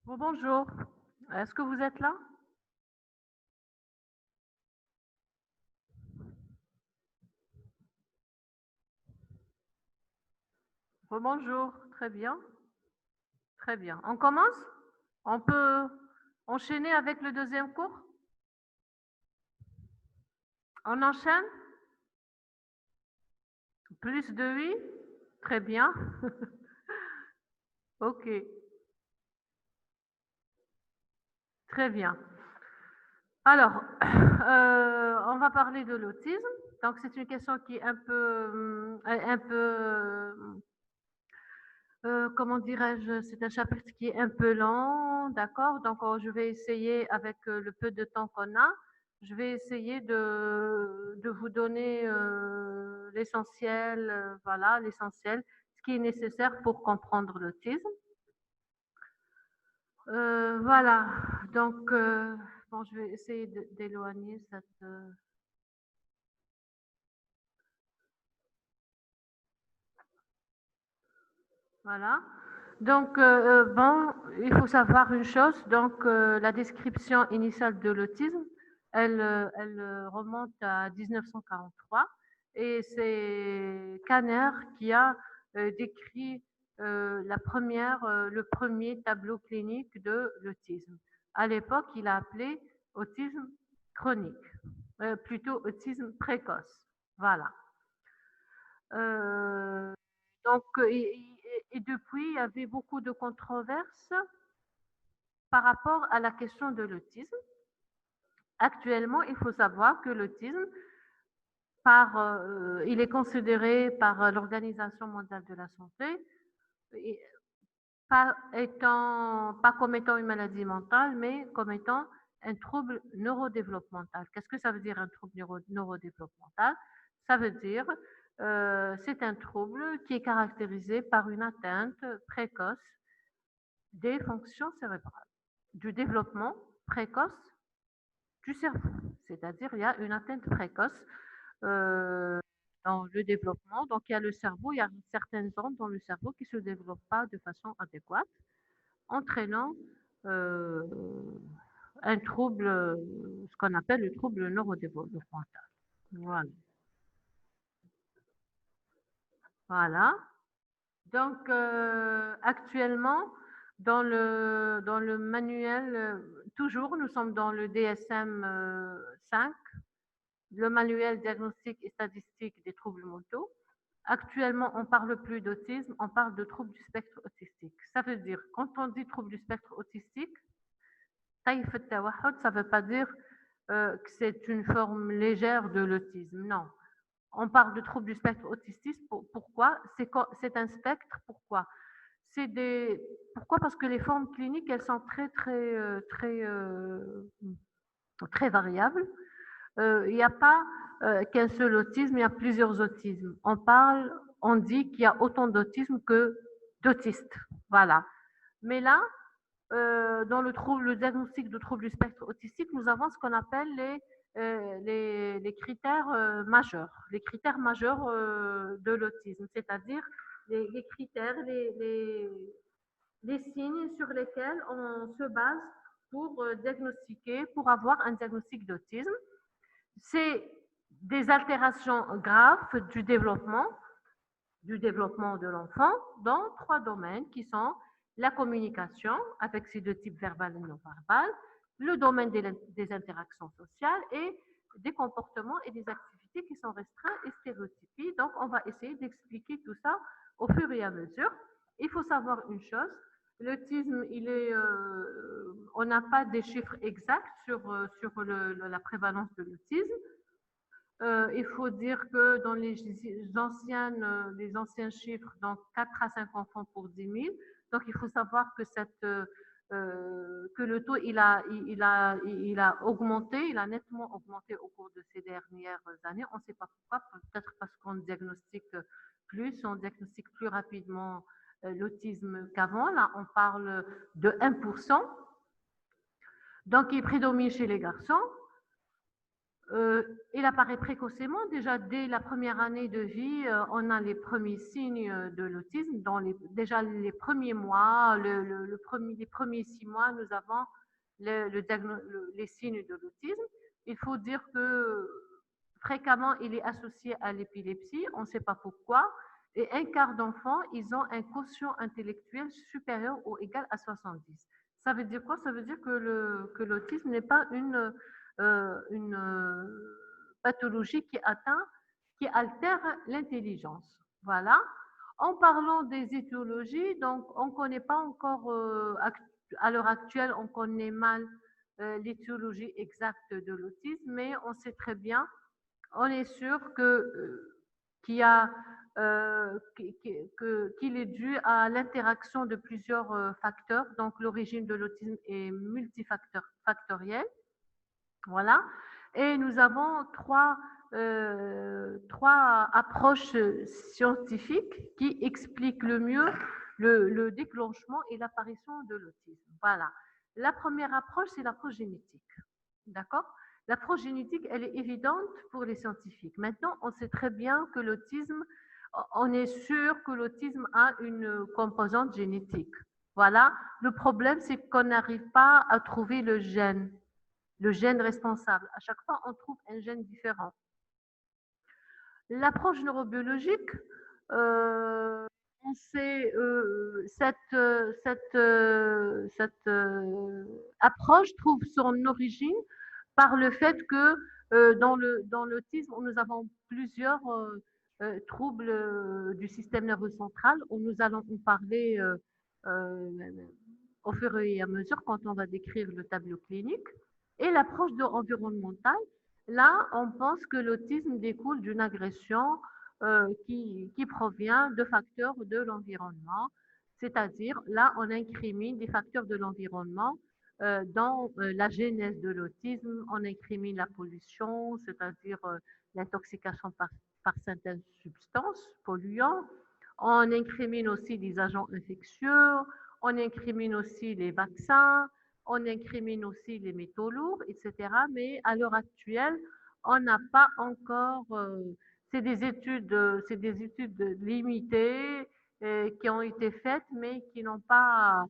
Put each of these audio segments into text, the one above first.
Bonjour, est-ce que vous êtes là? Bonjour, très bien, très bien. On commence? On peut enchaîner avec le deuxième cours? On enchaîne? Plus de 8? Très bien. Ok, très bien. Alors, on va parler de l'autisme. Donc, c'est une question qui est comment dirais-je, c'est un chapitre qui est un peu lent, d'accord? Donc, je vais essayer, avec le peu de temps qu'on a, je vais essayer de vous donner l'essentiel, voilà, l'essentiel, ce qui est nécessaire pour comprendre l'autisme. Voilà, donc, bon, je vais essayer d'éloigner cette... Voilà. Donc, bon, il faut savoir une chose. Donc, la description initiale de l'autisme, elle remonte à 1943 et c'est Kanner qui a décrit le premier tableau clinique de l'autisme. À l'époque, il a appelé autisme chronique, plutôt autisme précoce. Voilà. Euh, donc, et depuis, il y avait beaucoup de controverses par rapport à la question de l'autisme. Actuellement, il faut savoir que l'autisme, il est considéré par l'Organisation mondiale de la santé pas comme étant une maladie mentale, mais comme étant un trouble neurodéveloppemental. Qu'est-ce que ça veut dire un trouble neurodéveloppemental? Ça veut dire c'est un trouble qui est caractérisé par une atteinte précoce des fonctions cérébrales, du développement précoce du cerveau. C'est-à-dire il y a une atteinte précoce euh, dans le développement. Donc il y a le cerveau, il y a certaines zones dans le cerveau qui ne se développent pas de façon adéquate, entraînant euh, un trouble, ce qu'on appelle le trouble neurodéveloppemental. Voilà. Voilà. Donc, actuellement, dans le manuel, toujours, nous sommes dans le DSM 5, le manuel diagnostique et statistique des troubles mentaux. Actuellement, on ne parle plus d'autisme, on parle de troubles du spectre autistique. Ça veut dire, quand on dit trouble du spectre autistique, ça ne veut pas dire que c'est une forme légère de l'autisme. Non. On parle de trouble du spectre autistique. Pourquoi? C'est un spectre. Pourquoi? Pourquoi? Parce que les formes cliniques, elles sont très variables. Il n'y a pas qu'un seul autisme, il y a plusieurs autismes. On dit qu'il y a autant d'autisme que d'autistes. Voilà. Mais là, dans le diagnostic de trouble du spectre autistique, nous avons ce qu'on appelle les critères majeurs, les critères majeurs de l'autisme, c'est-à-dire les critères, les signes sur lesquels on se base pour diagnostiquer, pour avoir un diagnostic d'autisme. C'est des altérations graves du développement de l'enfant dans trois domaines qui sont la communication avec ses deux types verbal et non verbal, le domaine des interactions sociales et des comportements et des activités qui sont restreints et stéréotypés. Donc, on va essayer d'expliquer tout ça au fur et à mesure. Il faut savoir une chose, l'autisme, on n'a pas des chiffres exacts sur la prévalence de l'autisme. Il faut dire que dans les anciens chiffres, donc 4 à 5 enfants pour 10 000. Donc, il faut savoir que le taux, il a augmenté, il a nettement augmenté au cours de ces dernières années. On ne sait pas pourquoi, peut-être parce qu'on diagnostique plus rapidement l'autisme qu'avant. Là, on parle de 1%. Donc, il prédomine chez les garçons. Il apparaît précocement, déjà dès la première année de vie, on a les premiers signes de l'autisme. Déjà les premiers mois, les premiers 6 mois, nous avons les signes de l'autisme. Il faut dire que fréquemment, il est associé à l'épilepsie, on ne sait pas pourquoi. Et un quart d'enfants, ils ont un quotient intellectuel supérieur ou égal à 70. Ça veut dire quoi? Ça veut dire que l'autisme n'est pas une pathologie qui altère l'intelligence. Voilà. En parlant des étiologies, donc on ne connaît pas encore, à l'heure actuelle, on connaît mal l'étiologie exacte de l'autisme, mais on sait très bien, on est sûr qu'il y a qu'il est dû à l'interaction de plusieurs facteurs. Donc l'origine de l'autisme est multifactorielle. Voilà. Et nous avons trois approches scientifiques qui expliquent le mieux le déclenchement et l'apparition de l'autisme. Voilà. La première approche, c'est l'approche génétique. D'accord? L'approche génétique, elle est évidente pour les scientifiques. Maintenant, on sait très bien que l'autisme, on est sûr que l'autisme a une composante génétique. Voilà. Le problème, c'est qu'on n'arrive pas à trouver le gène responsable. À chaque fois, on trouve un gène différent. L'approche neurobiologique, on sait, cette approche trouve son origine par le fait que dans l'autisme, nous avons plusieurs troubles du système nerveux central, où nous allons en parler au fur et à mesure quand on va décrire le tableau clinique. Et l'approche environnementale, là, on pense que l'autisme découle d'une agression qui provient de facteurs de l'environnement, c'est-à-dire là, on incrimine des facteurs de l'environnement dans la genèse de l'autisme, on incrimine la pollution, c'est-à-dire l'intoxication par certaines substances polluantes, on incrimine aussi des agents infectieux, on incrimine aussi les vaccins, on incrimine aussi les métaux lourds, etc. Mais à l'heure actuelle, on n'a pas encore, c'est des études limitées qui ont été faites, mais qui n'ont pas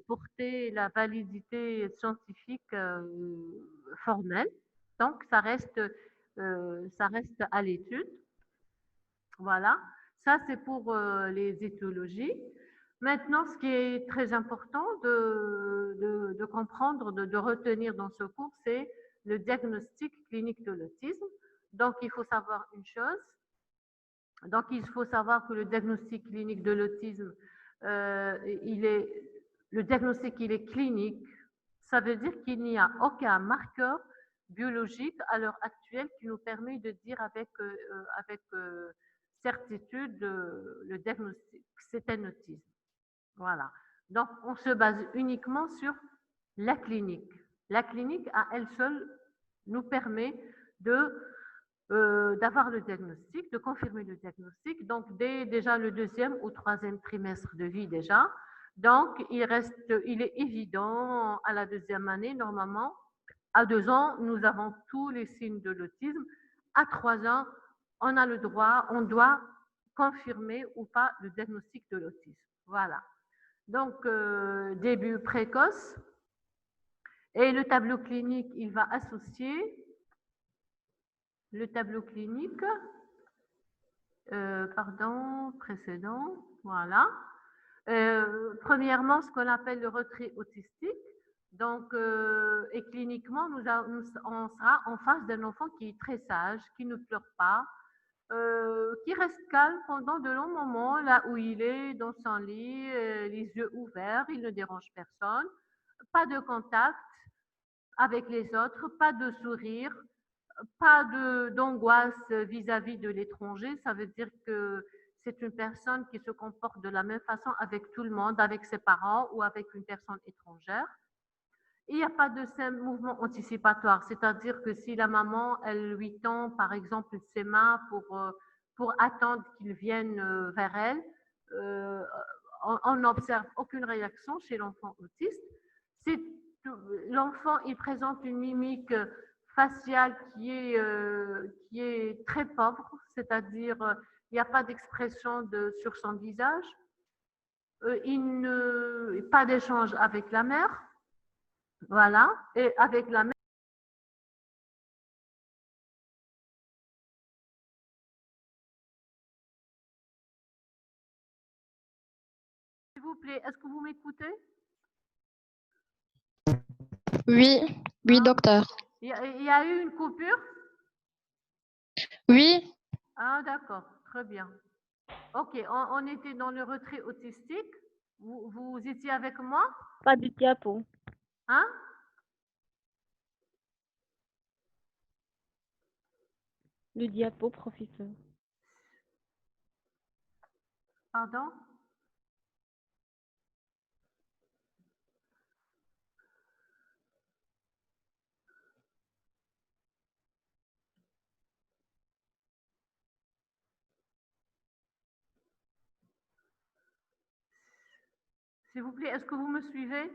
porté la validité scientifique formelle. Donc, ça reste à l'étude. Voilà, ça c'est pour les étiologies. Maintenant, ce qui est très important de comprendre, de retenir dans ce cours, c'est le diagnostic clinique de l'autisme. Donc, il faut savoir une chose. Donc, il faut savoir que le diagnostic clinique de l'autisme, le diagnostic, il est clinique. Ça veut dire qu'il n'y a aucun marqueur biologique à l'heure actuelle qui nous permet de dire avec certitude le diagnostic, c'est un autisme. Voilà. Donc, on se base uniquement sur la clinique. La clinique, à elle seule, nous permet d'avoir le diagnostic, de confirmer le diagnostic, donc dès déjà le 2e ou 3e trimestre de vie déjà. Donc, il est évident à la 2e année, normalement, à 2 ans, nous avons tous les signes de l'autisme. À 3 ans, on a le droit, on doit confirmer ou pas le diagnostic de l'autisme. Voilà. Donc, début précoce. Et le tableau clinique, il va associer le tableau clinique, précédent, voilà. Premièrement, ce qu'on appelle le retrait autistique. Donc, et cliniquement, on sera en face d'un enfant qui est très sage, qui ne pleure pas, qui reste calme pendant de longs moments, là où il est, dans son lit, les yeux ouverts, il ne dérange personne, pas de contact avec les autres, pas de sourire, pas d'angoisse vis-à-vis de l'étranger. Ça veut dire que c'est une personne qui se comporte de la même façon avec tout le monde, avec ses parents ou avec une personne étrangère. Il n'y a pas de mouvement anticipatoire, c'est-à-dire que si la maman, elle lui tend par exemple ses mains pour attendre qu'il vienne vers elle, on n'observe aucune réaction chez l'enfant autiste. L'enfant, il présente une mimique faciale qui est très pauvre, c'est-à-dire il n'y a pas d'expression sur son visage, pas d'échange avec la mère, voilà, et avec la mère. S'il vous plaît, est-ce que vous m'écoutez? Oui, oui, Hein? docteur. Il y a eu une coupure? Oui, Ah, d'accord, très bien. Ok, on était dans le retrait autistique. Vous étiez avec moi? Pas du diapo. Hein? Le diapo, professeur. Pardon? S'il vous plaît, est-ce que vous me suivez?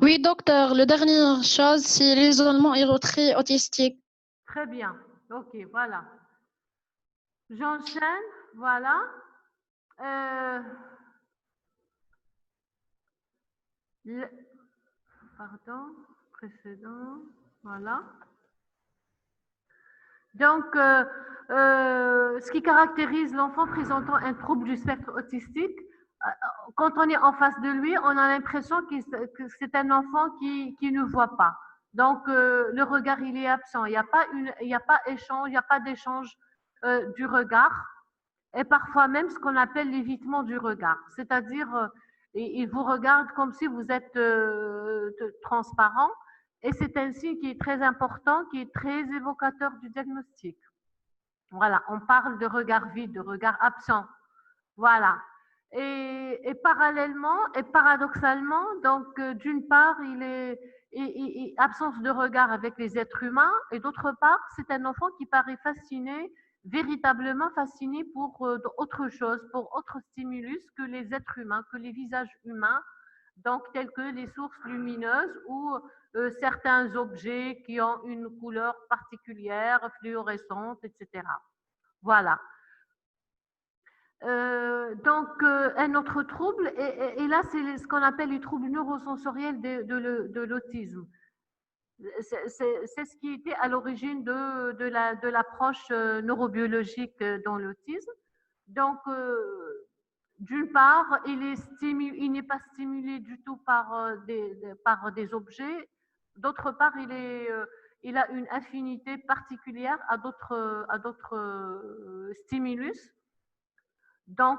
oui, docteur. La dernière chose, c'est l'isolement et retrait autistique. Très bien. Ok, voilà. J'enchaîne, voilà. Pardon, précédent, voilà. Donc, ce qui caractérise l'enfant présentant un trouble du spectre autistique, quand on est en face de lui, on a l'impression que c'est un enfant qui ne voit pas. Donc, le regard, il est absent. Il n'y a pas échange, il n'y a pas d'échange du regard. Et parfois même ce qu'on appelle l'évitement du regard. C'est-à-dire, il vous regarde comme si vous êtes transparent. Et c'est un signe qui est très important, qui est très évocateur du diagnostic. Voilà, on parle de regard vide, de regard absent. Voilà. Et parallèlement et paradoxalement, donc d'une part, il est absence de regard avec les êtres humains, et d'autre part, c'est un enfant qui paraît fasciné, véritablement fasciné pour autre chose, pour autre stimulus que les êtres humains, que les visages humains, donc tels que les sources lumineuses ou certains objets qui ont une couleur particulière, fluorescente, etc. Voilà. Un autre trouble, et là, c'est ce qu'on appelle les troubles neurosensoriels de l'autisme. C'est ce qui était à l'origine de l'approche neurobiologique dans l'autisme. Donc, d'une part, il n'est pas stimulé du tout par des objets. D'autre part, il a une affinité particulière à d'autres stimulus. Donc,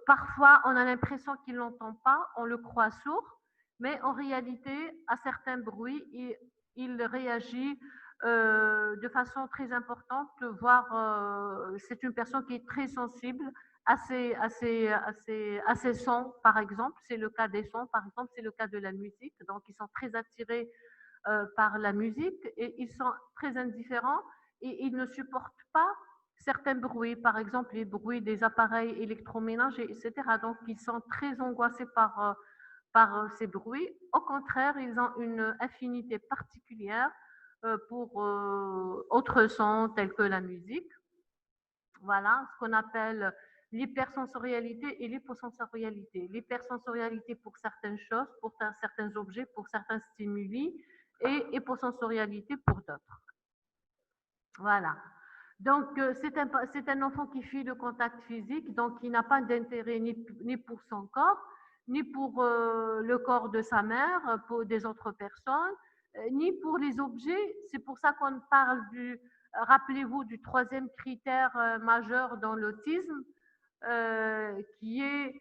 parfois, on a l'impression qu'il ne l'entend pas, on le croit sourd, mais en réalité, à certains bruits, il réagit de façon très importante, voire c'est une personne qui est très sensible à ces sons, par exemple. C'est le cas des sons, par exemple, c'est le cas de la musique. Donc, ils sont très attirés par la musique et ils sont très indifférents et ils ne supportent pas certains bruits, par exemple les bruits des appareils électroménagers, etc. Donc, ils sont très angoissés par ces bruits. Au contraire, ils ont une affinité particulière pour autres sons tels que la musique. Voilà, ce qu'on appelle l'hypersensorialité et l'hyposensorialité. L'hypersensorialité pour certaines choses, pour certains objets, pour certains stimuli, et hyposensorialité pour d'autres. Voilà. Donc, c'est un enfant qui fuit le contact physique, donc il n'a pas d'intérêt ni pour son corps, ni pour le corps de sa mère, pour des autres personnes, ni pour les objets. C'est pour ça qu'on parle rappelez-vous, du troisième critère majeur dans l'autisme, qui est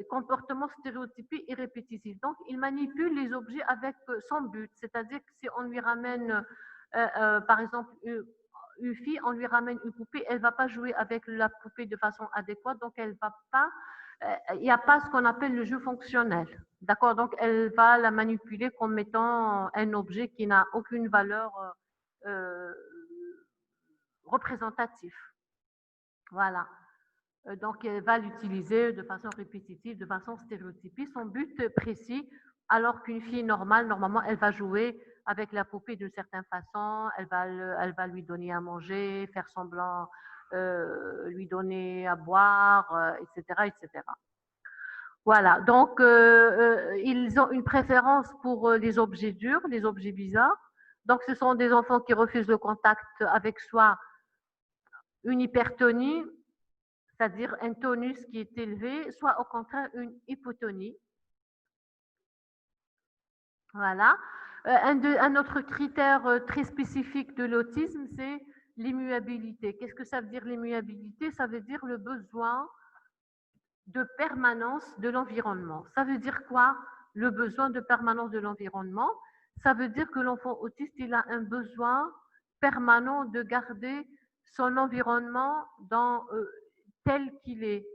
comportement stéréotypé et répétitif. Donc, il manipule les objets avec son but, c'est-à-dire que si on lui ramène, par exemple, une fille, on lui ramène une poupée, elle ne va pas jouer avec la poupée de façon adéquate, donc elle va pas, il n'y a pas ce qu'on appelle le jeu fonctionnel. D'accord? Donc, elle va la manipuler comme étant un objet qui n'a aucune valeur représentatif. Voilà. Donc, elle va l'utiliser de façon répétitive, de façon stéréotypée, son but précis, alors qu'une fille normale, normalement, elle va jouer avec la poupée d'une certaine façon, elle va lui donner à manger, faire semblant, lui donner à boire, etc., etc. Voilà, donc ils ont une préférence pour les objets durs, les objets bizarres. Donc, ce sont des enfants qui refusent le contact avec soit une hypertonie, c'est-à-dire un tonus qui est élevé, soit au contraire une hypotonie. Voilà. Un autre critère très spécifique de l'autisme, c'est l'immuabilité. Qu'est-ce que ça veut dire l'immuabilité? Ça veut dire le besoin de permanence de l'environnement. Ça veut dire quoi? Le besoin de permanence de l'environnement. Ça veut dire que l'enfant autiste, il a un besoin permanent de garder son environnement tel qu'il est.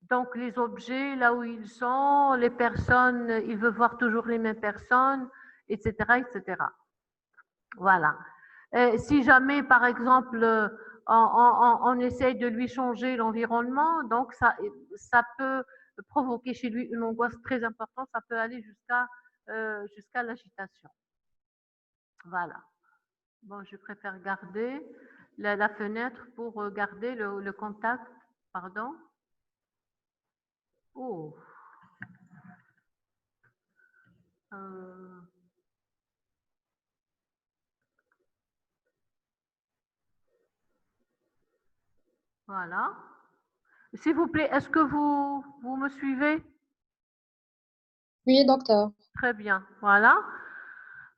Donc les objets, là où ils sont, les personnes, il veut voir toujours les mêmes personnes, etc., etc. Voilà. Si jamais, par exemple, on essaye de lui changer l'environnement, donc ça peut provoquer chez lui une angoisse très importante, ça peut aller jusqu'à l'agitation. Voilà. Bon, je préfère garder la fenêtre pour garder le contact. Pardon. Oh. Voilà. S'il vous plaît, est-ce que vous me suivez? Oui, docteur. Très bien, voilà.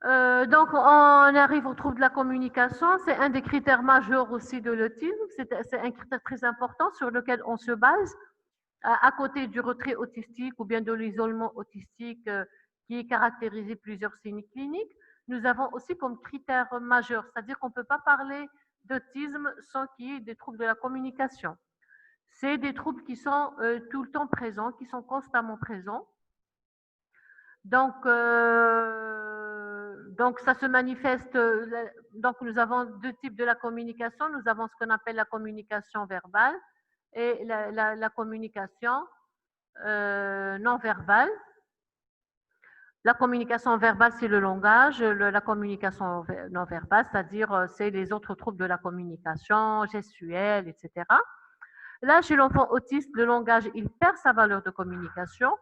Donc, on arrive au trouble de la communication. C'est un des critères majeurs aussi de l'autisme. C'est un critère très important sur lequel on se base. À côté du retrait autistique ou bien de l'isolement autistique qui caractérise plusieurs signes cliniques, nous avons aussi comme critère majeur, c'est-à-dire qu'on ne peut pas parler d'autisme sans qu'il y ait des troubles de la communication. C'est des troubles qui sont tout le temps présents, qui sont constamment présents. Donc ça se manifeste. Donc, nous avons deux types de la communication. Nous avons ce qu'on appelle la communication verbale et la communication non verbale. La communication verbale, c'est le langage. La communication non verbale, c'est-à-dire c'est les autres troubles de la communication, gestuelle, etc. Là, chez l'enfant autiste, le langage, il perd sa valeur de communication.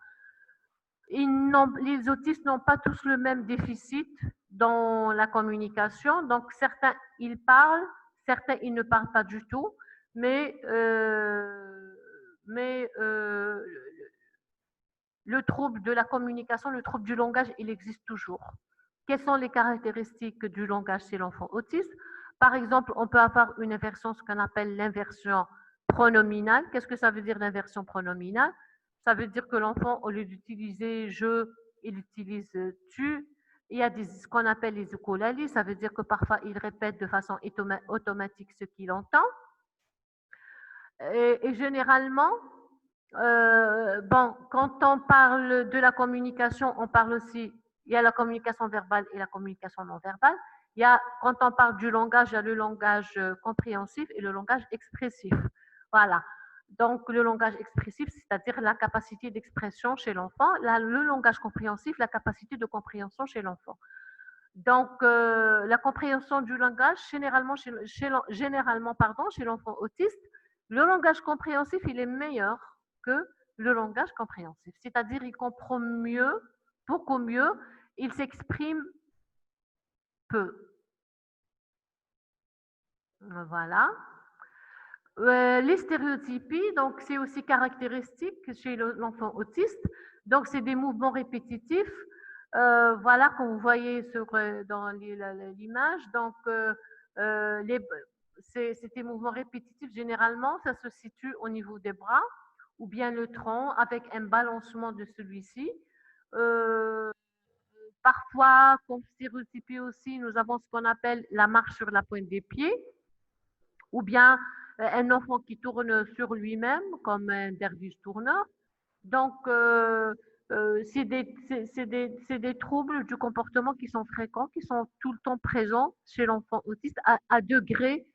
Les autistes n'ont pas tous le même déficit dans la communication. Donc, certains, ils parlent, certains, ils ne parlent pas du tout. Mais le trouble de la communication, le trouble du langage, il existe toujours. Quelles sont les caractéristiques du langage chez l'enfant autiste? Par exemple, on peut avoir une inversion, ce qu'on appelle l'inversion pronominale. Qu'est-ce que ça veut dire l'inversion pronominale? Ça veut dire que l'enfant, au lieu d'utiliser je, il utilise tu. Il y a ce qu'on appelle les écholalies, ça veut dire que parfois il répète de façon automatique ce qu'il entend. Et généralement, bon, quand on parle de la communication, on parle aussi, il y a la communication verbale et la communication non verbale. Quand on parle du langage, il y a le langage compréhensif et le langage expressif. Voilà. Donc, le langage expressif, c'est-à-dire la capacité d'expression chez l'enfant. Le langage compréhensif, la capacité de compréhension chez l'enfant. Donc, la compréhension du langage, généralement chez l'enfant autiste, le langage compréhensif, il est meilleur que le langage compréhensif. C'est-à-dire, il comprend mieux, beaucoup mieux, il s'exprime peu. Voilà. Les stéréotypies, donc c'est aussi caractéristique chez l'enfant autiste. Donc, c'est des mouvements répétitifs. Voilà, comme vous voyez dans l'image. Donc, ces mouvements répétitifs, généralement, ça se situe au niveau des bras ou bien le tronc avec un balancement de celui-ci. Parfois, comme stéréotypie aussi, nous avons ce qu'on appelle la marche sur la pointe des pieds ou bien un enfant qui tourne sur lui-même comme un derviche tourneur. Donc, c'est des troubles du comportement qui sont fréquents, qui sont tout le temps présents chez l'enfant autiste à degrés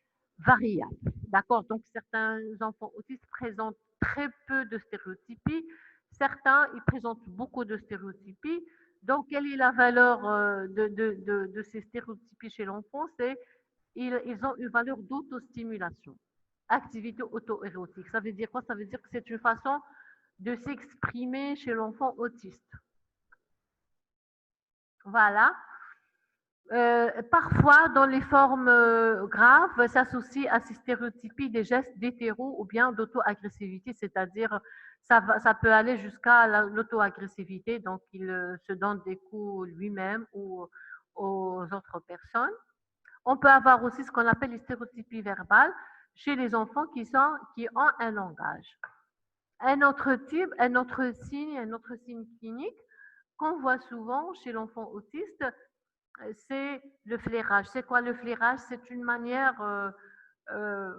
variable. D'accord? Donc, certains enfants autistes présentent très peu de stéréotypies. Certains, ils présentent beaucoup de stéréotypies. Donc, quelle est la valeur de ces stéréotypies chez l'enfant? C'est ils ont une valeur d'autostimulation. Activité auto-érotique. Ça veut dire quoi? Ça veut dire que c'est une façon de s'exprimer chez l'enfant autiste. Voilà. Parfois, dans les formes graves, s'associe à ces stéréotypies des gestes d'hétéro ou bien d'auto-agressivité, c'est-à-dire ça peut aller jusqu'à l'auto-agressivité, donc il se donne des coups lui-même ou aux autres personnes. On peut avoir aussi ce qu'on appelle les stéréotypies verbales chez les enfants qui ont un langage. Un autre signe clinique qu'on voit souvent chez l'enfant autiste, c'est le flairage. C'est quoi le flairage? C'est une manière, euh,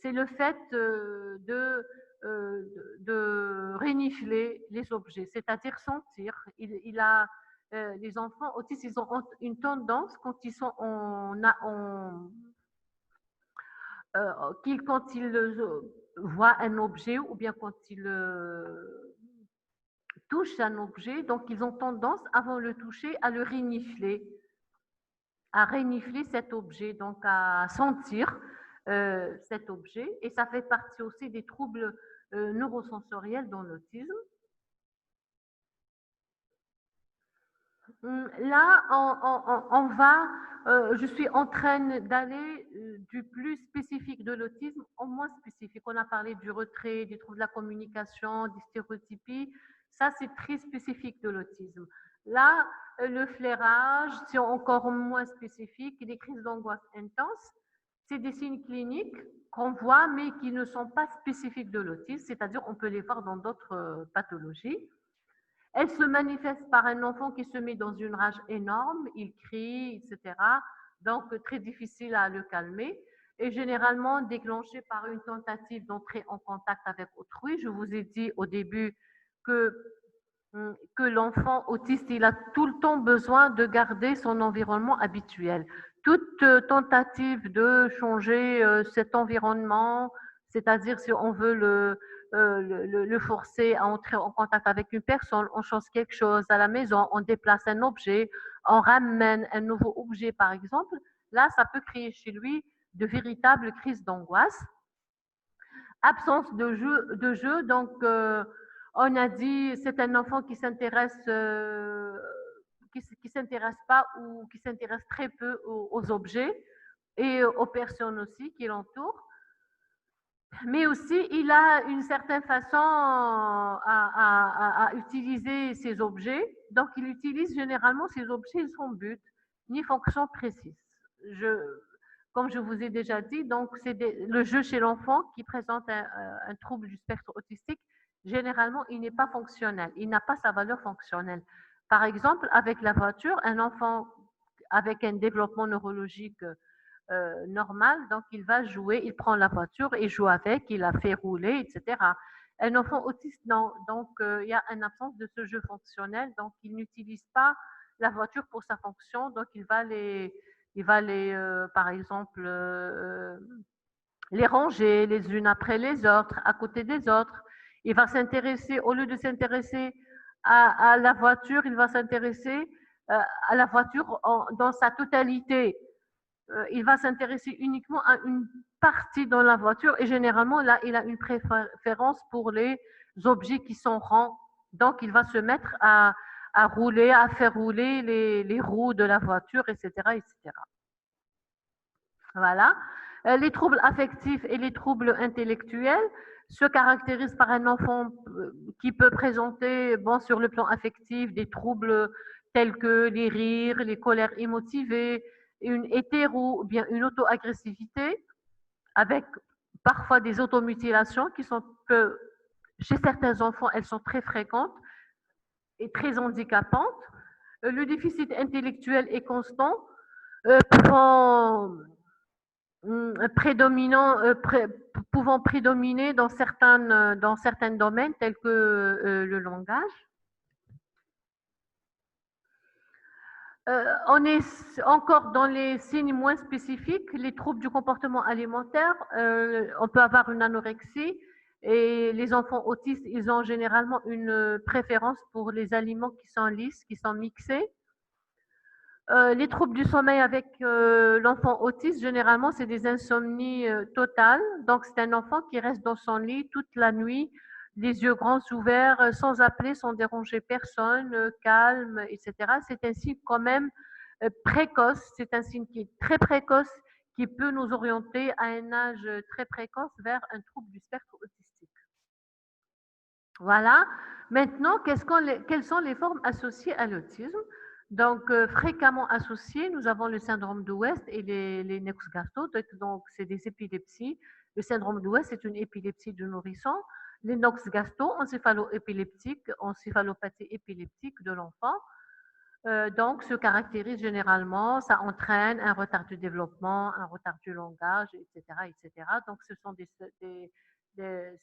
c'est le fait de renifler les objets, c'est-à-dire sentir. Les enfants autistes, ils ont une tendance quand ils sont quand ils voient un objet ou bien quand ils touchent un objet, donc ils ont tendance, avant de le toucher, à le renifler, cet objet, donc à sentir cet objet. Et ça fait partie aussi des troubles neurosensoriels dans l'autisme. Là, je suis en train d'aller du plus spécifique de l'autisme au moins spécifique. On a parlé du retrait, des troubles de la communication, des stéréotypies. Ça, c'est très spécifique de l'autisme. Là, le flairage, c'est encore moins spécifique. Les crises d'angoisse intense, c'est des signes cliniques qu'on voit, mais qui ne sont pas spécifiques de l'autisme, c'est-à-dire on peut les voir dans d'autres pathologies. Elle se manifeste par un enfant qui se met dans une rage énorme, il crie, etc. Donc, très difficile à le calmer et généralement déclenché par une tentative d'entrer en contact avec autrui. Je vous ai dit au début que l'enfant autiste, il a tout le temps besoin de garder son environnement habituel. Toute tentative de changer cet environnement, c'est-à-dire si on veut le forcer à entrer en contact avec une personne, on change quelque chose à la maison, on déplace un objet, on ramène un nouveau objet par exemple, là ça peut créer chez lui de véritables crises d'angoisse. Absence de jeu donc on a dit c'est un enfant qui s'intéresse s'intéresse pas ou qui s'intéresse très peu aux objets et aux personnes aussi qui l'entourent. Mais aussi, il a une certaine façon à utiliser ces objets. Donc, il utilise généralement ces objets sans but ni fonction précise. Comme je vous ai déjà dit, donc c'est le jeu chez l'enfant qui présente un trouble du spectre autistique. Généralement, il n'est pas fonctionnel. Il n'a pas sa valeur fonctionnelle. Par exemple, avec la voiture, un enfant avec un développement neurologique normal, donc il va jouer, il prend la voiture et joue avec, il la fait rouler, etc. Un enfant autiste, non. Donc, il y a une absence de ce jeu fonctionnel, donc il n'utilise pas la voiture pour sa fonction, donc il va par exemple, les ranger les unes après les autres, à côté des autres. Il va s'intéresser, au lieu de s'intéresser à la voiture, il va s'intéresser à la voiture dans sa totalité. Il va s'intéresser uniquement à une partie dans la voiture et généralement, là, il a une préférence pour les objets qui sont ronds. Donc, il va se mettre à rouler, à faire rouler les roues de la voiture, etc., etc. Voilà. Les troubles affectifs et les troubles intellectuels se caractérisent par un enfant qui peut présenter, bon, sur le plan affectif, des troubles tels que les rires, les colères émotivées, une hétéro ou bien une auto-agressivité, avec parfois des automutilations qui sont que chez certains enfants, elles sont très fréquentes et très handicapantes. Le déficit intellectuel est constant, pouvant prédominer dans certains domaines tels que le langage. On est encore dans les signes moins spécifiques, les troubles du comportement alimentaire. On peut avoir une anorexie et les enfants autistes, ils ont généralement une préférence pour les aliments qui sont lisses, qui sont mixés. Les troubles du sommeil avec l'enfant autiste, généralement, c'est des insomnies totales. Donc, c'est un enfant qui reste dans son lit toute la nuit, les yeux grands ouverts, sans appeler, sans déranger personne, calme, etc. C'est un signe quand même précoce. C'est un signe qui est très précoce, qui peut nous orienter à un âge très précoce vers un trouble du spectre autistique. Voilà. Maintenant, quelles sont les formes associées à l'autisme? Donc, fréquemment associées, nous avons le syndrome de West et les Lennox-Gastaut. Donc, c'est des épilepsies. Le syndrome de West, c'est une épilepsie du nourrisson. Les Lennox-Gastaut, encéphalopathie épileptique de l'enfant. Donc, se caractérise généralement, ça entraîne un retard du développement, un retard du langage, etc., etc. Donc, ce sont c'est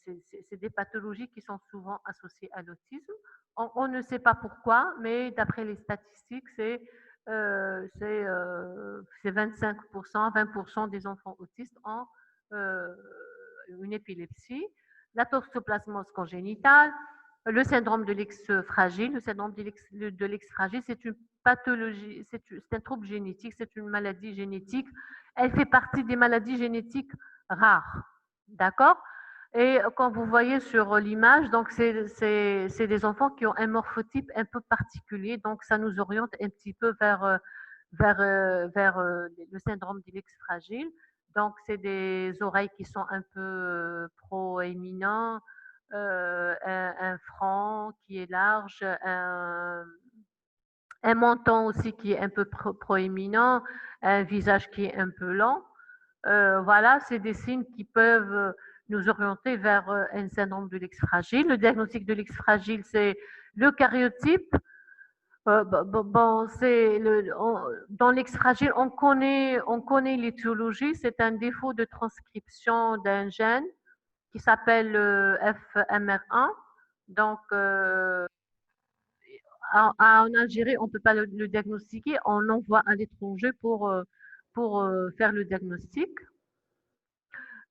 des pathologies qui sont souvent associées à l'autisme. On ne sait pas pourquoi, mais d'après les statistiques, c'est 25%, 20% des enfants autistes ont une épilepsie. La toxoplasmose congénitale, le syndrome de l'ex-fragile. Le syndrome de l'ex-fragile, c'est une pathologie, c'est un trouble génétique, c'est une maladie génétique. Elle fait partie des maladies génétiques rares. D'accord? Et quand vous voyez sur l'image, donc c'est des enfants qui ont un morphotype un peu particulier, donc ça nous oriente un petit peu vers le syndrome de l'ex-fragile. Donc c'est des oreilles qui sont un peu proéminents, un front qui est large, un menton aussi qui est un peu proéminent, un visage qui est un peu lent. Voilà, c'est des signes qui peuvent nous orienter vers un syndrome de l'ex-fragile. Le diagnostic de l'ex-fragile, c'est le karyotype. Bon, dans l'ex-fragile, on connaît l'étiologie. C'est un défaut de transcription d'un gène qui s'appelle FMR1. Donc, en Algérie, on ne peut pas le diagnostiquer. On l'envoie à l'étranger pour faire le diagnostic.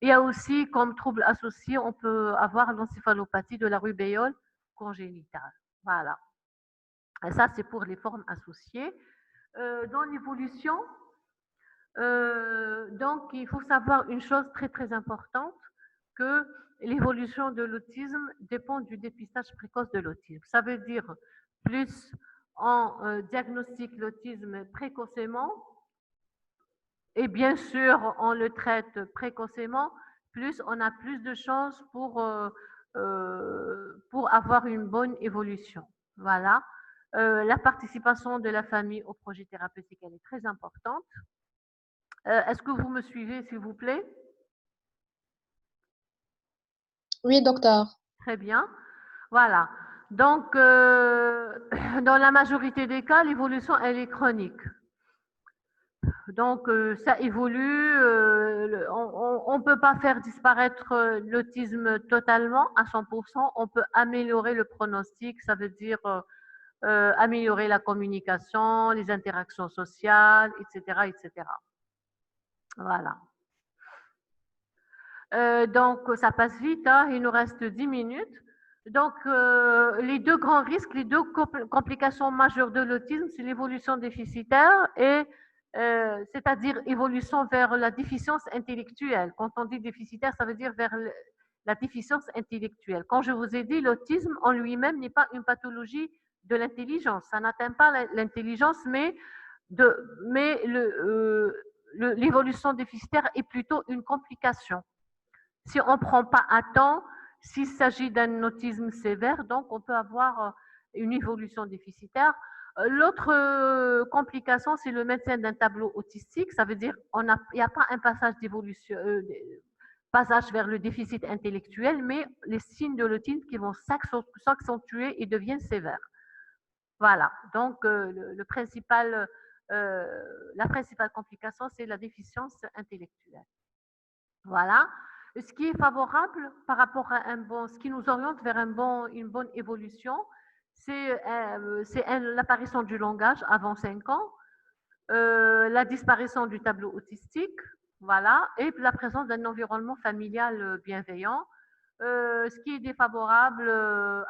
Il y a aussi, comme trouble associé, on peut avoir l'encéphalopathie de la rubéole congénitale. Voilà. Et ça, c'est pour les formes associées. Dans l'évolution, donc, il faut savoir une chose très, très importante, que l'évolution de l'autisme dépend du dépistage précoce de l'autisme. Ça veut dire, plus on diagnostique l'autisme précocement, et bien sûr, on le traite précocement, plus on a plus de chances pour avoir une bonne évolution. Voilà. La participation de la famille au projet thérapeutique, elle est très importante. Est-ce que vous me suivez, s'il vous plaît? Oui, docteur. Très bien. Voilà. Donc, dans la majorité des cas, l'évolution, elle est chronique. Donc, ça évolue. On ne peut pas faire disparaître l'autisme totalement à 100%. On peut améliorer le pronostic. Ça veut dire améliorer la communication, les interactions sociales, etc., etc. Voilà. Donc, ça passe vite. Hein, il nous reste 10 minutes. Donc, les deux grands risques, les deux complications majeures de l'autisme, c'est l'évolution déficitaire et c'est-à-dire évolution vers la déficience intellectuelle. Quand on dit déficitaire, ça veut dire vers la déficience intellectuelle. Quand je vous ai dit, l'autisme en lui-même n'est pas une pathologie de l'intelligence. Ça n'atteint pas l'intelligence, mais l'évolution déficitaire est plutôt une complication. Si on ne prend pas à temps, s'il s'agit d'un autisme sévère, donc on peut avoir une évolution déficitaire. L'autre complication, c'est le maintien d'un tableau autistique. Ça veut dire qu'il n'y a pas un passage d'évolution, passage vers le déficit intellectuel, mais les signes de l'autisme qui vont s'accentuer et deviennent sévères. Voilà. Donc, la principale complication, c'est la déficience intellectuelle. Voilà. Ce qui est favorable par rapport à ce qui nous oriente vers une bonne évolution, c'est l'apparition du langage avant 5 ans, la disparition du tableau autistique, voilà, et la présence d'un environnement familial bienveillant. Ce qui est défavorable,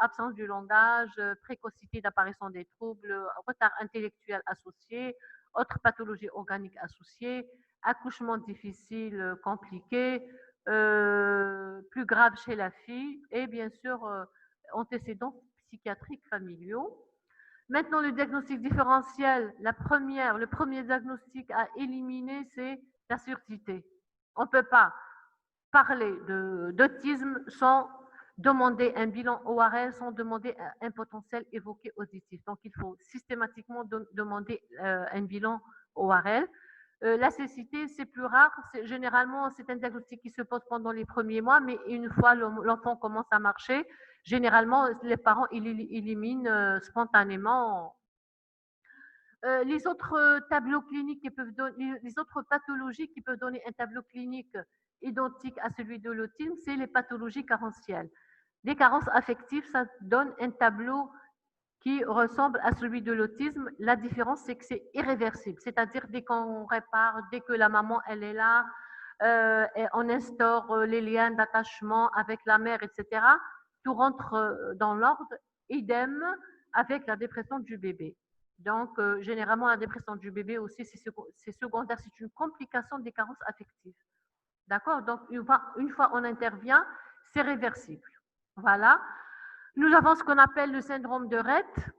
absence du langage, précocité d'apparition des troubles, retard intellectuel associé, autres pathologies organiques associées, accouchement difficile, compliqué, plus grave chez la fille, et bien sûr, antécédents psychiatriques familiaux. Maintenant, le diagnostic différentiel, le premier diagnostic à éliminer, c'est la surdité. On ne peut pas parler d'autisme sans demander un bilan ORL, sans demander un potentiel évoqué auditif. Donc, il faut systématiquement demander un bilan ORL. La cécité, c'est plus rare. Généralement, c'est un diagnostic qui se pose pendant les premiers mois, mais une fois l'enfant commence à marcher, généralement, les parents éliminent spontanément. Les autres tableaux cliniques qui peuvent donner, les autres pathologies qui peuvent donner un tableau clinique identique à celui de l'autisme, c'est les pathologies carentielles. Les carences affectives, ça donne un tableau qui ressemble à celui de l'autisme. La différence, c'est que c'est irréversible. C'est-à-dire, dès qu'on répare, dès que la maman, elle est là, et on instaure les liens d'attachement avec la mère, etc., tout rentre dans l'ordre. Idem avec la dépression du bébé. Donc, généralement, la dépression du bébé aussi, c'est secondaire, c'est une complication des carences affectives. D'accord? Donc, une fois on intervient, c'est réversible. Voilà. Nous avons ce qu'on appelle le syndrome de Rett.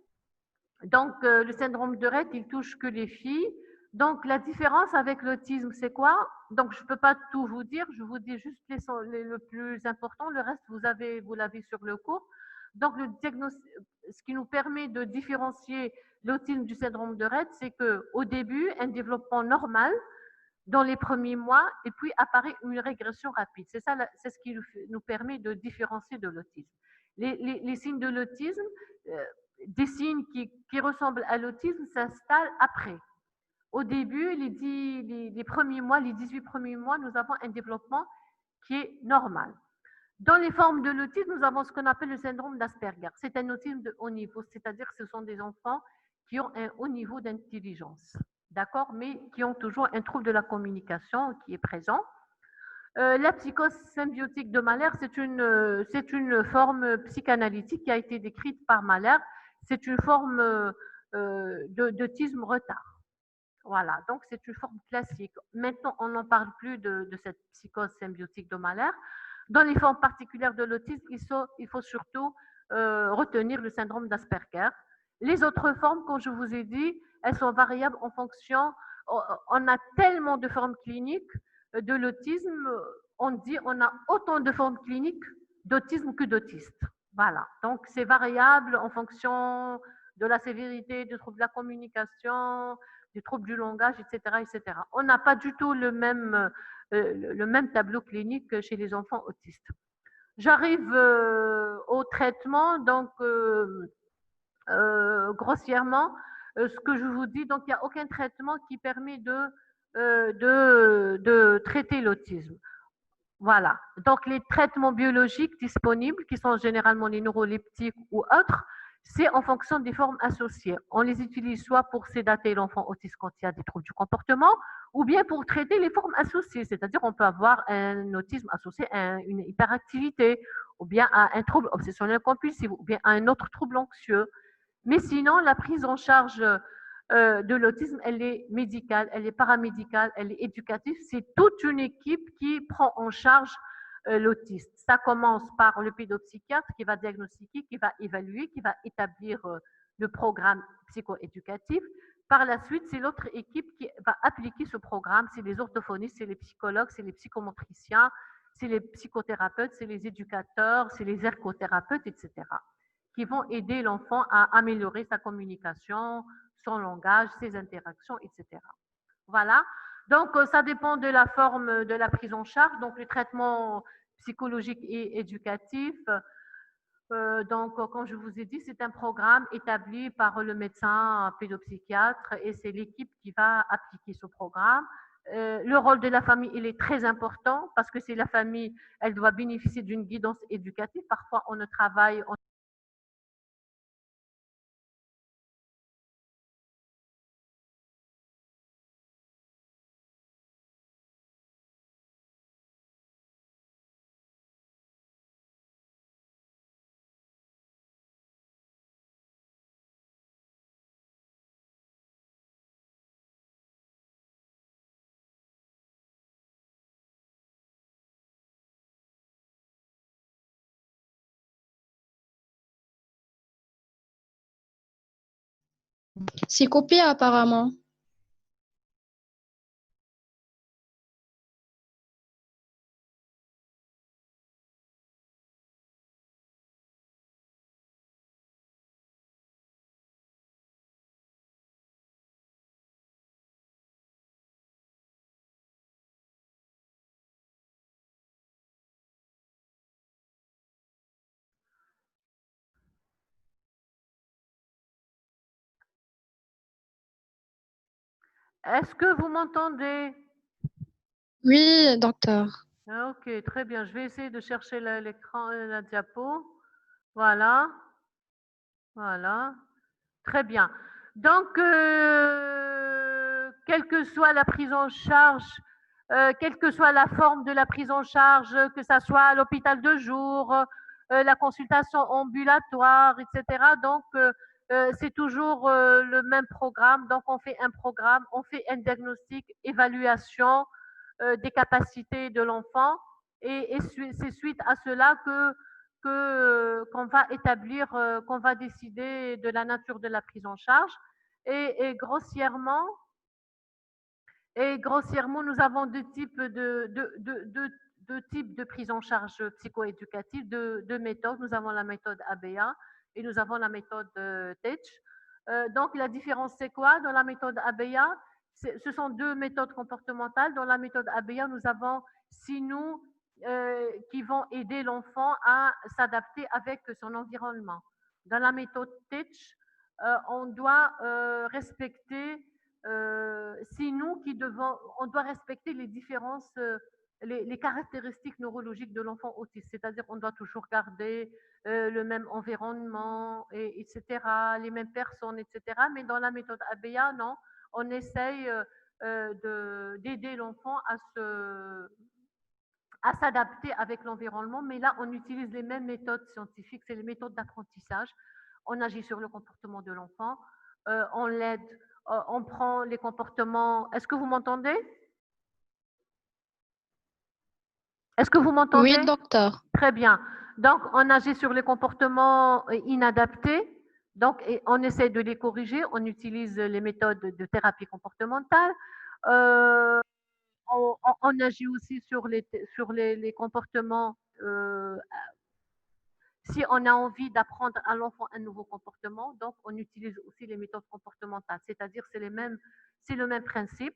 Donc, le syndrome de Rett, il touche que les filles. Donc, la différence avec l'autisme, c'est quoi? Donc, je ne peux pas tout vous dire, je vous dis juste le plus important. Le reste, vous l'avez sur le cours. Donc, le diagnostic, ce qui nous permet de différencier l'autisme du syndrome de Rett, c'est qu'au début, un développement normal dans les premiers mois, et puis apparaît une régression rapide. C'est ça, c'est ce qui nous permet de différencier de l'autisme. Les signes de l'autisme, des signes qui ressemblent à l'autisme s'installent après. Au début, les premiers mois, les 18 premiers mois, nous avons un développement qui est normal. Dans les formes de l'autisme, nous avons ce qu'on appelle le syndrome d'Asperger. C'est un autisme de haut niveau, c'est-à-dire que ce sont des enfants qui ont un haut niveau d'intelligence, d'accord, mais qui ont toujours un trouble de la communication qui est présent. La psychose symbiotique de Mahler, c'est une forme psychanalytique qui a été décrite par Mahler. C'est une forme d'autisme retard. Voilà, donc c'est une forme classique. Maintenant, on n'en parle plus de cette psychose symbiotique de Mahler. Dans les formes particulières de l'autisme, il faut surtout retenir le syndrome d'Asperger. Les autres formes, comme je vous ai dit, elles sont variables en fonction. On a tellement de formes cliniques de l'autisme, on dit on a autant de formes cliniques d'autisme que d'autistes. Voilà, donc c'est variable en fonction de la sévérité, du trouble de la communication, du trouble du langage, etc., etc. On n'a pas du tout le même tableau clinique chez les enfants autistes. J'arrive au traitement, donc grossièrement, ce que je vous dis, donc il n'y a aucun traitement qui permet de traiter l'autisme. Voilà. Donc les traitements biologiques disponibles, qui sont généralement les neuroleptiques ou autres, c'est en fonction des formes associées. On les utilise soit pour sédater l'enfant autiste quand il y a des troubles du comportement, ou bien pour traiter les formes associées, c'est-à-dire on peut avoir un autisme associé à une hyperactivité, ou bien à un trouble obsessionnel compulsif, ou bien à un autre trouble anxieux. Mais sinon, la prise en charge de l'autisme, elle est médicale, elle est paramédicale, elle est éducative. C'est toute une équipe qui prend en charge l'autiste. Ça commence par le pédopsychiatre qui va diagnostiquer, qui va évaluer, qui va établir le programme psychoéducatif. Par la suite, c'est l'autre équipe qui va appliquer ce programme. C'est les orthophonistes, c'est les psychologues, c'est les psychomotriciens, c'est les psychothérapeutes, c'est les éducateurs, c'est les ergothérapeutes, etc., qui vont aider l'enfant à améliorer sa communication, son langage, ses interactions, etc. Voilà. Donc, ça dépend de la forme de la prise en charge. Donc, le traitement psychologique et éducatif. Donc, comme je vous ai dit, c'est un programme établi par le médecin pédopsychiatre et c'est l'équipe qui va appliquer ce programme. Le rôle de la famille, il est très important parce que c'est la famille, elle doit bénéficier d'une guidance éducative. Parfois, on ne travaille, C'est copié apparemment. Est-ce que vous m'entendez? Oui, docteur. Ok, très bien. Je vais essayer de chercher l'écran, la diapo. Voilà. Voilà. Très bien. Donc, quelle que soit la prise en charge, quelle que soit la forme de la prise en charge, que ce soit à l'hôpital de jour, la consultation ambulatoire, etc. Donc, c'est toujours le même programme. Donc, on fait un programme, on fait un diagnostic, évaluation des capacités de l'enfant. Et c'est suite à cela qu'on va établir, qu'on va décider de la nature de la prise en charge. Et grossièrement, nous avons deux types de prise en charge psychoéducative, deux méthodes. Nous avons la méthode ABA et nous avons la méthode TEACH. Donc, la différence, c'est quoi? Dans la méthode ABA, ce sont deux méthodes comportementales. Dans la méthode ABA, nous avons 6 nous qui vont aider l'enfant à s'adapter avec son environnement. Dans la méthode TEACH, on doit respecter c'est nous qui devons, on doit respecter les différences, les caractéristiques neurologiques de l'enfant autiste, c'est-à-dire on doit toujours garder le même environnement, etc., les mêmes personnes, etc. Mais dans la méthode ABA, non, on essaye d'aider l'enfant à s'adapter avec l'environnement, mais là, on utilise les mêmes méthodes scientifiques, c'est les méthodes d'apprentissage. On agit sur le comportement de l'enfant, on l'aide, on prend les comportements. Est-ce que vous m'entendez? Est-ce que vous m'entendez? Oui, docteur. Très bien. Donc, on agit sur les comportements inadaptés. Donc, on essaie de les corriger. On utilise les méthodes de thérapie comportementale. Euh, on agit aussi sur les comportements. Si on a envie d'apprendre à l'enfant un nouveau comportement, donc on utilise aussi les méthodes comportementales, c'est-à-dire c'est le même principe.